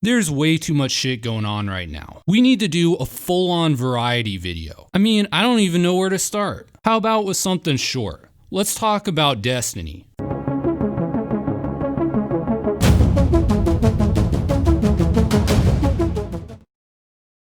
There's way too much shit going on right now. We need to do a full-on variety video. I mean, I don't even know where to start. How about with something short? Let's talk about Destiny.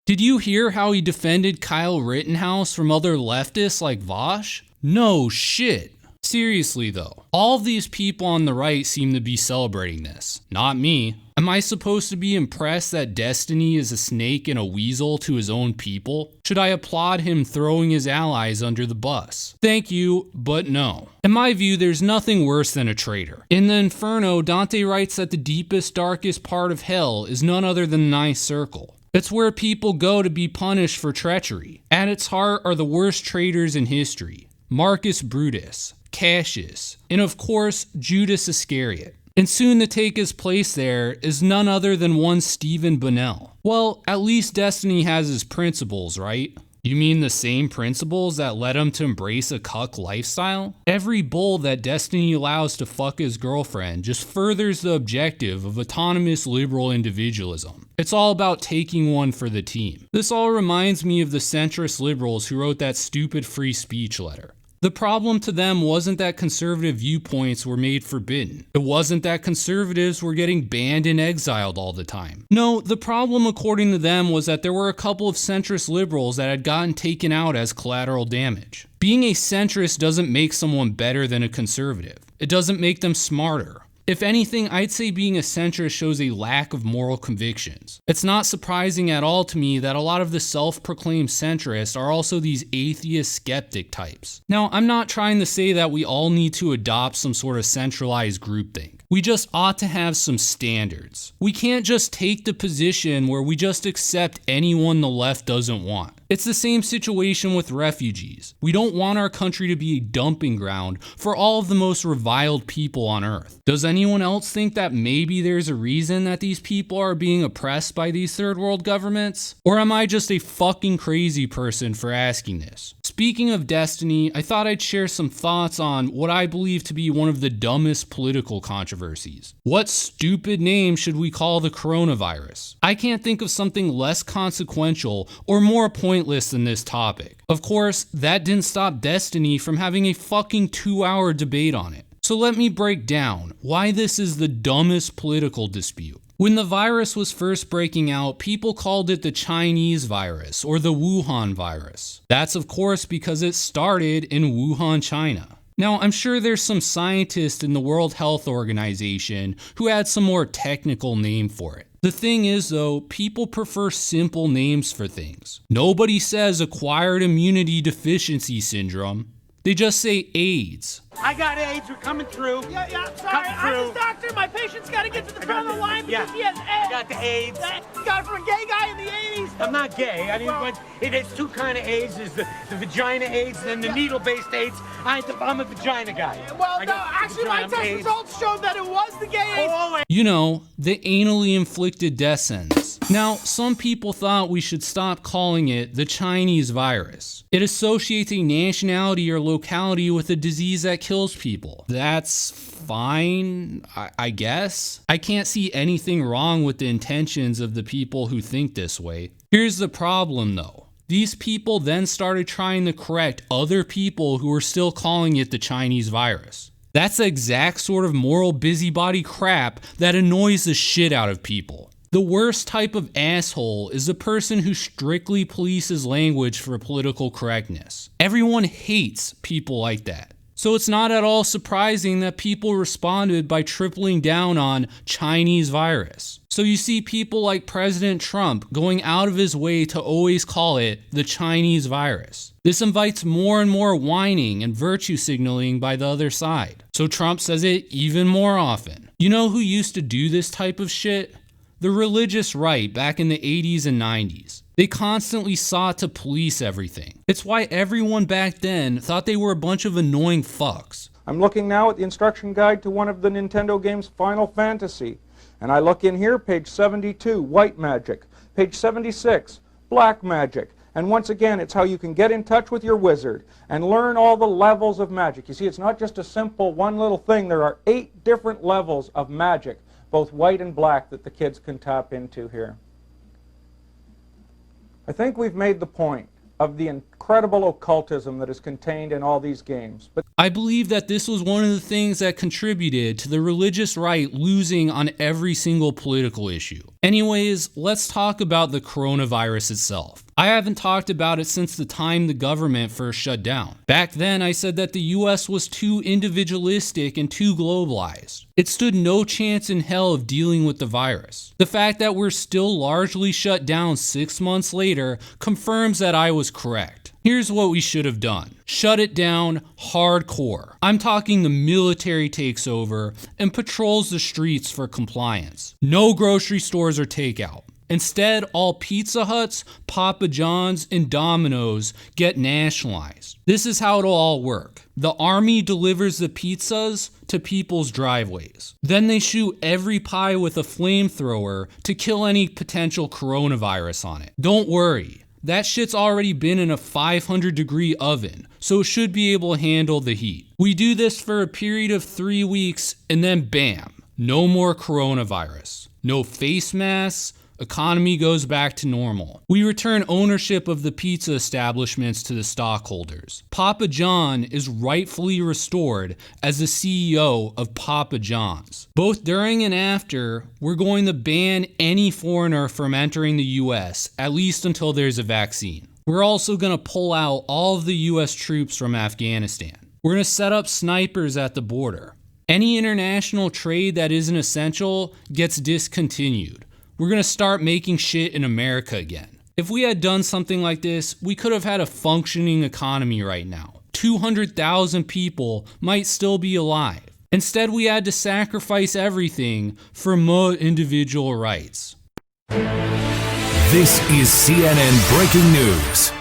Did you hear how he defended Kyle Rittenhouse from other leftists like Vosh? No shit. Seriously though, all of these people on the right seem to be celebrating this. Not me. Am I supposed to be impressed that Destiny is a snake and a weasel to his own people? Should I applaud him throwing his allies under the bus? Thank you, but no. In my view, there's nothing worse than a traitor. In the Inferno, Dante writes that the deepest, darkest part of hell is none other than the ninth circle. It's where people go to be punished for treachery. At its heart are the worst traitors in history. Marcus Brutus, Cassius, and of course, Judas Iscariot. And soon to take his place there is none other than one Stephen Bunnell. Well, at least Destiny has his principles, right? You mean the same principles that led him to embrace a cuck lifestyle? Every bull that Destiny allows to fuck his girlfriend just furthers the objective of autonomous liberal individualism. It's all about taking one for the team. This all reminds me of the centrist liberals who wrote that stupid free speech letter. The problem to them wasn't that conservative viewpoints were made forbidden. It wasn't that conservatives were getting banned and exiled all the time. No, the problem according to them was that there were a couple of centrist liberals that had gotten taken out as collateral damage. Being a centrist doesn't make someone better than a conservative. It doesn't make them smarter. If anything, I'd say being a centrist shows a lack of moral convictions. It's not surprising at all to me that a lot of the self-proclaimed centrists are also these atheist skeptic types. Now, I'm not trying to say that we all need to adopt some sort of centralized groupthink. We just ought to have some standards. We can't just take the position where we just accept anyone the left doesn't want. It's the same situation with refugees. We don't want our country to be a dumping ground for all of the most reviled people on earth. Does anyone else think that maybe there's a reason that these people are being oppressed by these third world governments? Or am I just a fucking crazy person for asking this? Speaking of Destiny, I thought I'd share some thoughts on what I believe to be one of the dumbest political controversies. What stupid name should we call the coronavirus? I can't think of something less consequential or more pointless than this topic. Of course, that didn't stop Destiny from having a fucking 2-hour debate on it. So let me break down why this is the dumbest political dispute. When the virus was first breaking out, people called it the Chinese virus or the Wuhan virus. That's of course because it started in Wuhan, China. Now, I'm sure there's some scientist in the World Health Organization who had some more technical name for it. The thing is though, people prefer simple names for things. Nobody says acquired immunity deficiency syndrome. They just say AIDS. I got AIDS, we're coming through. Yeah, I'm sorry. I'm his doctor. My patient's got to get to the front of the line because he has AIDS. I got the AIDS. Got it from a gay guy in the 80s. I'm not gay. I mean, it's two kind of AIDS. There's the vagina AIDS and the needle-based AIDS. I'm a vagina guy. Well, no, actually, my test results showed that it was the gay AIDS. You know, the anally inflicted death sentence. Now, some people thought we should stop calling it the Chinese virus. It associates a nationality or locality with a disease that kills people. That's fine, I guess. I can't see anything wrong with the intentions of the people who think this way. Here's the problem though. These people then started trying to correct other people who were still calling it the Chinese virus. That's the exact sort of moral busybody crap that annoys the shit out of people. The worst type of asshole is the person who strictly polices language for political correctness. Everyone hates people like that. So it's not at all surprising that people responded by tripling down on Chinese virus. So you see people like President Trump going out of his way to always call it the Chinese virus. This invites more and more whining and virtue signaling by the other side. So Trump says it even more often. You know who used to do this type of shit? The religious right back in the 80s and 90s. They constantly sought to police everything. It's why everyone back then thought they were a bunch of annoying fucks. I'm looking now at the instruction guide to one of the Nintendo games, Final Fantasy. And I look in here, page 72, white magic. Page 76, black magic. And once again, it's how you can get in touch with your wizard and learn all the levels of magic. You see, it's not just a simple one little thing. There are 8 different levels of magic. both white and black, that the kids can tap into here. I think we've made the point of the incredible occultism that is contained in all these games. But I believe that this was one of the things that contributed to the religious right losing on every single political issue. Anyways, let's talk about the coronavirus itself. I haven't talked about it since the time the government first shut down. Back then, I said that the US was too individualistic and too globalized. It stood no chance in hell of dealing with the virus. The fact that we're still largely shut down 6 months later confirms that I was correct. Here's what we should have done. Shut it down hardcore. I'm talking the military takes over and patrols the streets for compliance. No grocery stores or takeout. Instead, all Pizza Huts, Papa John's, and Domino's get nationalized. This is how it'll all work. The army delivers the pizzas to people's driveways. Then they shoot every pie with a flamethrower to kill any potential coronavirus on it. Don't worry, that shit's already been in a 500-degree oven, so it should be able to handle the heat. We do this for a period of 3 weeks, and then bam, no more coronavirus. No face masks. Economy goes back to normal. We return ownership of the pizza establishments to the stockholders. Papa John is rightfully restored as the CEO of Papa John's. Both during and after, we're going to ban any foreigner from entering the US, at least until there's a vaccine. We're also going to pull out all of the US troops from Afghanistan. We're going to set up snipers at the border. Any international trade that isn't essential gets discontinued. We're going to start making shit in America again. If we had done something like this, we could have had a functioning economy right now. 200,000 people might still be alive. Instead, we had to sacrifice everything for more individual rights. This is CNN Breaking News.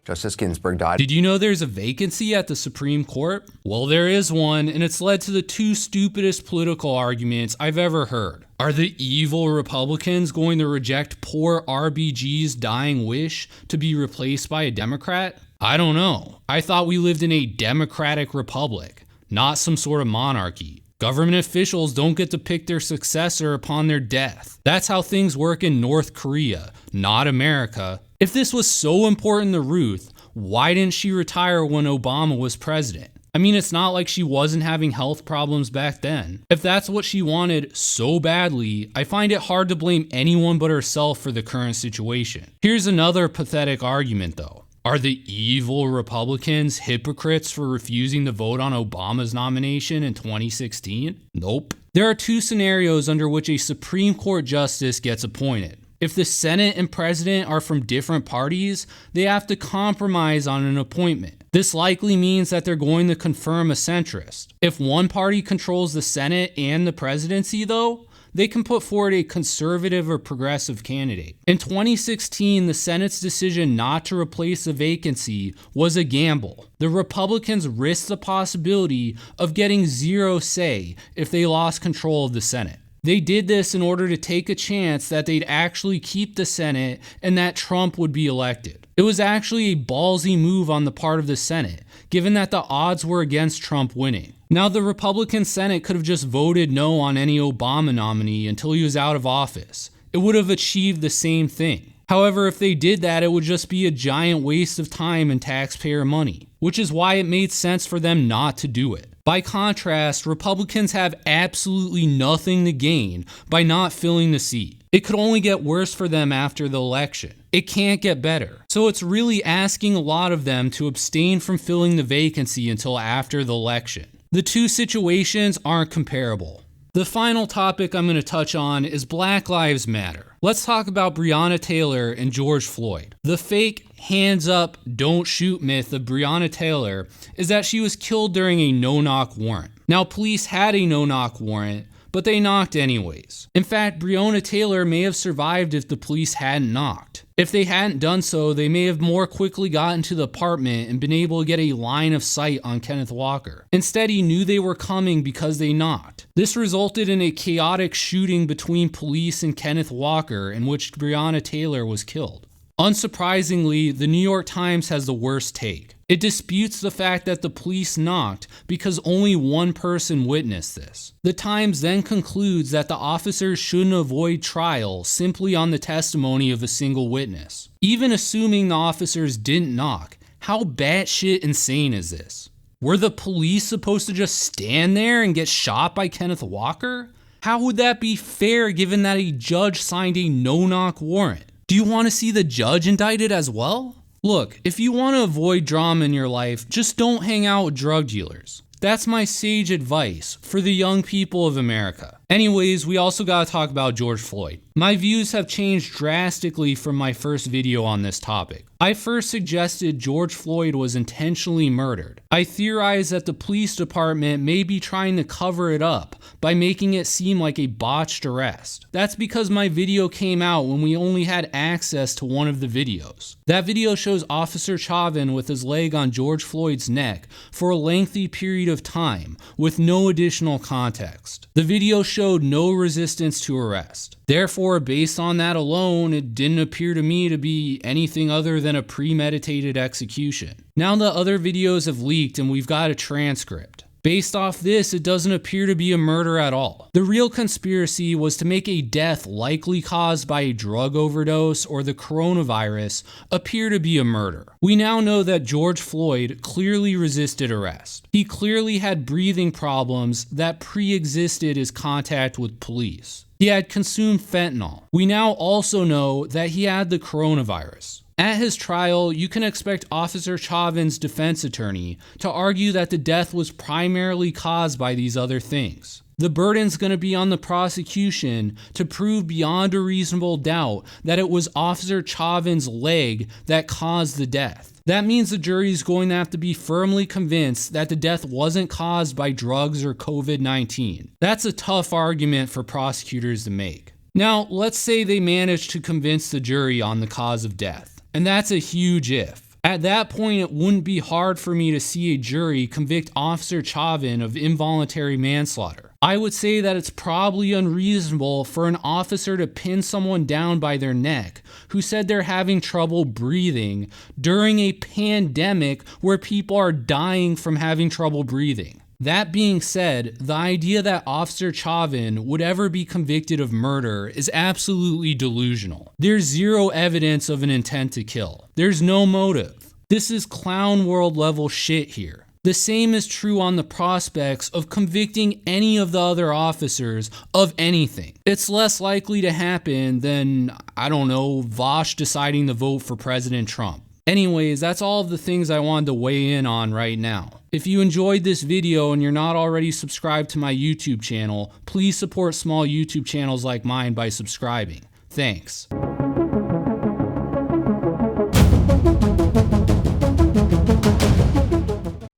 Justice Ginsburg died. Did you know there's a vacancy at the Supreme Court? Well, there is one, and it's led to the two stupidest political arguments I've ever heard. Are the evil Republicans going to reject poor RBG's dying wish to be replaced by a Democrat? I don't know. I thought we lived in a democratic republic, not some sort of monarchy. Government officials don't get to pick their successor upon their death. That's how things work in North Korea, not America. If this was so important to Ruth, why didn't she retire when Obama was president? I mean, it's not like she wasn't having health problems back then. If that's what she wanted so badly, I find it hard to blame anyone but herself for the current situation. Here's another pathetic argument though. Are the evil Republicans hypocrites for refusing to vote on Obama's nomination in 2016? Nope. There are two scenarios under which a Supreme Court justice gets appointed. If the Senate and President are from different parties, they have to compromise on an appointment. This likely means that they're going to confirm a centrist. If one party controls the Senate and the presidency though, they can put forward a conservative or progressive candidate. In 2016, the Senate's decision not to replace the vacancy was a gamble. The Republicans risked the possibility of getting zero say if they lost control of the Senate. They did this in order to take a chance that they'd actually keep the Senate and that Trump would be elected. It was actually a ballsy move on the part of the Senate, given that the odds were against Trump winning. Now, the Republican Senate could have just voted no on any Obama nominee until he was out of office. It would have achieved the same thing. However, if they did that, it would just be a giant waste of time and taxpayer money, which is why it made sense for them not to do it. By contrast, Republicans have absolutely nothing to gain by not filling the seat. It could only get worse for them after the election. It can't get better. So it's really asking a lot of them to abstain from filling the vacancy until after the election. The two situations aren't comparable. The final topic I'm going to touch on is Black Lives Matter. Let's talk about Breonna Taylor and George Floyd. The fake hands up, don't shoot myth of Breonna Taylor is that she was killed during a no-knock warrant. Now, police had a no-knock warrant, but they knocked anyways. In fact, Breonna Taylor may have survived if the police hadn't knocked. If they hadn't done so, they may have more quickly gotten to the apartment and been able to get a line of sight on Kenneth Walker. Instead, he knew they were coming because they knocked. This resulted in a chaotic shooting between police and Kenneth Walker in which Breonna Taylor was killed. Unsurprisingly, the New York Times has the worst take. It disputes the fact that the police knocked because only one person witnessed this. The Times then concludes that the officers shouldn't avoid trial simply on the testimony of a single witness. Even assuming the officers didn't knock, how batshit insane is this? Were the police supposed to just stand there and get shot by Kenneth Walker? How would that be fair given that a judge signed a no-knock warrant? Do you want to see the judge indicted as well? Look, if you want to avoid drama in your life, just don't hang out with drug dealers. That's my sage advice for the young people of America. Anyways, we also gotta talk about George Floyd. My views have changed drastically from my first video on this topic. I first suggested George Floyd was intentionally murdered. I theorized that the police department may be trying to cover it up by making it seem like a botched arrest. That's because my video came out when we only had access to one of the videos. That video shows Officer Chauvin with his leg on George Floyd's neck for a lengthy period of time with no additional context. The video showed no resistance to arrest. Therefore, based on that alone, it didn't appear to me to be anything other than a premeditated execution. Now the other videos have leaked and we've got a transcript. Based off this, it doesn't appear to be a murder at all. The real conspiracy was to make a death likely caused by a drug overdose or the coronavirus appear to be a murder. We now know that George Floyd clearly resisted arrest. He clearly had breathing problems that pre-existed his contact with police. He had consumed fentanyl. We now also know that he had the coronavirus. At his trial, you can expect Officer Chauvin's defense attorney to argue that the death was primarily caused by these other things. The burden's going to be on the prosecution to prove beyond a reasonable doubt that it was Officer Chauvin's leg that caused the death. That means the jury's going to have to be firmly convinced that the death wasn't caused by drugs or COVID-19. That's a tough argument for prosecutors to make. Now, let's say they managed to convince the jury on the cause of death. And that's a huge if. At that point, it wouldn't be hard for me to see a jury convict Officer Chauvin of involuntary manslaughter. I would say that it's probably unreasonable for an officer to pin someone down by their neck who said they're having trouble breathing during a pandemic where people are dying from having trouble breathing. That being said, the idea that Officer Chauvin would ever be convicted of murder is absolutely delusional. There's zero evidence of an intent to kill. There's no motive. This is clown world level shit here. The same is true on the prospects of convicting any of the other officers of anything. It's less likely to happen than, I don't know, Vosh deciding to vote for President Trump. Anyways, that's all of the things I wanted to weigh in on right now. If you enjoyed this video and you're not already subscribed to my YouTube channel, please support small YouTube channels like mine by subscribing. Thanks.